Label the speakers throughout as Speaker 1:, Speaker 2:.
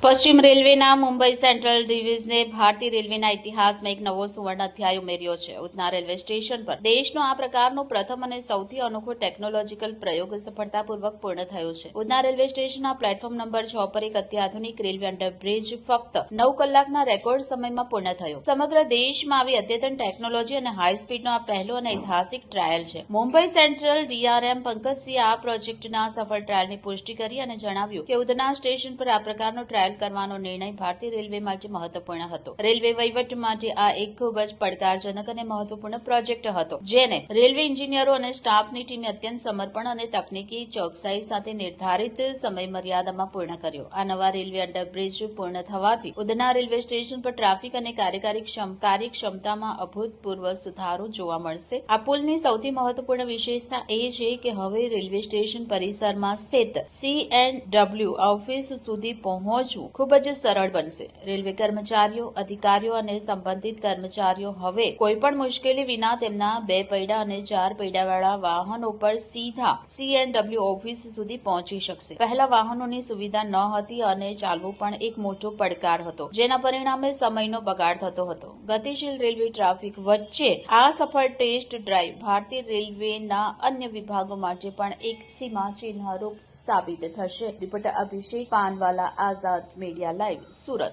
Speaker 1: પશ્ચિમ રેલવેના મુંબઈ સેન્ટ્રલ ડિવિઝને ભારતીય રેલવેના ઇતિહાસમાં એક નવો સુવર્ણ અધ્યાય ઉમેર્યો છે. ઉધના રેલવે સ્ટેશન પર દેશનો આ પ્રકારનો પ્રથમ અને સૌથી અનોખો ટેકનોલોજીકલ પ્રયોગ સફળતાપૂર્વક પૂર્ણ થયો છે. ઉધના રેલવે સ્ટેશનના પ્લેટફોર્મ નંબર 6 પર એક અત્યાધુનિક રેલવે અંડરબ્રિજ ફક્ત 9 કલાકના રેકોર્ડ સમયમાં પૂર્ણ થયો. સમગ્ર દેશમાં આવી અદ્યતન ટેકનોલોજી અને હાઈ સ્પીડનો આ પહેલો અને ઐતિહાસિક ટ્રાયલ છે. મુંબઈ સેન્ટ્રલ ડીઆરએમ પંકજસિંહે આ પ્રોજેક્ટના સફળ ટ્રાયલની પુષ્ટિ કરી અને જણાવ્યું કે ઉધના સ્ટેશન પર આ પ્રકારનો ટ્રાયલ કરવાનો નિર્ણય ભારતીય રેલવે માટે મહત્વપૂર્ણ હતો. રેલવે વહીવટ માટે આ એક ખૂબ જ પડકારજનક અને મહત્વપૂર્ણ પ્રોજેક્ટ હતો, જેને રેલવે એન્જિનિયરો અને સ્ટાફની ટીમે અત્યંત સમર્પણ અને તકનીકી ચોકસાઈ સાથે નિર્ધારિત સમય મર્યાદામાં પૂર્ણ કર્યો. આ નવા રેલવે અંડરબ્રિજ પૂર્ણ થવાથી ઉધના રેલવે સ્ટેશન પર ટ્રાફિક અને કાર્યક્ષમતામાં અભૂતપૂર્વ સુધારો જોવા મળશે. આ પુલની સૌથી મહત્વપૂર્ણ વિશેષતા એ છે કે હવે રેલવે સ્ટેશન પરિસરમાં સ્થિત CNW ઓફિસ સુધી પહોંચવું ખૂબ જ સરળ બનશે. રેલવે કર્મચારીઓ, અધિકારીઓ અને સંબંધિત કર્મચારીઓ હવે કોઈપણ મુશ્કેલી વિના તેમના 2 પૈડા અને 4 પૈડાવાળા વાહનો પર સીધા CNW ઓફિસ સુધી પહોંચી શકશે. પહેલા વાહનોની સુવિધા ન હતી અને ચાલવું પણ એક મોટો પડકાર હતો, જેના પરિણામે સમયનો બગાડ થતો હતો. ગતિશીલ રેલવે ટ્રાફિક વચ્ચે આ સફળ ટેસ્ટ ડ્રાઈવ ભારતીય રેલવેના અન્ય વિભાગો માટે પણ એક સીમાચિહ્નરૂપ સાબિત થશે. રિપોર્ટર અભિષેક પાનવાલા, आजाद मीडिया लाइव, सूरत.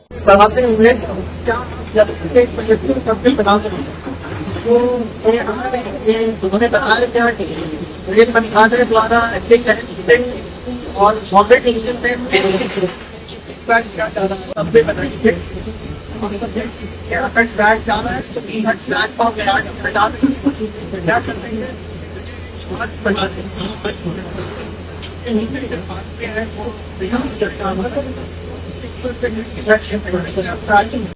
Speaker 2: उन्होंने बताया क्या कि रेल मंत्रालय द्वारा और सॉलिड इंजन पे क्या जा रहा है, अब बताइए क्या ट्रैक जा रहा है, तो प्लेटफॉर्म में आगे हटा क्या चल रही है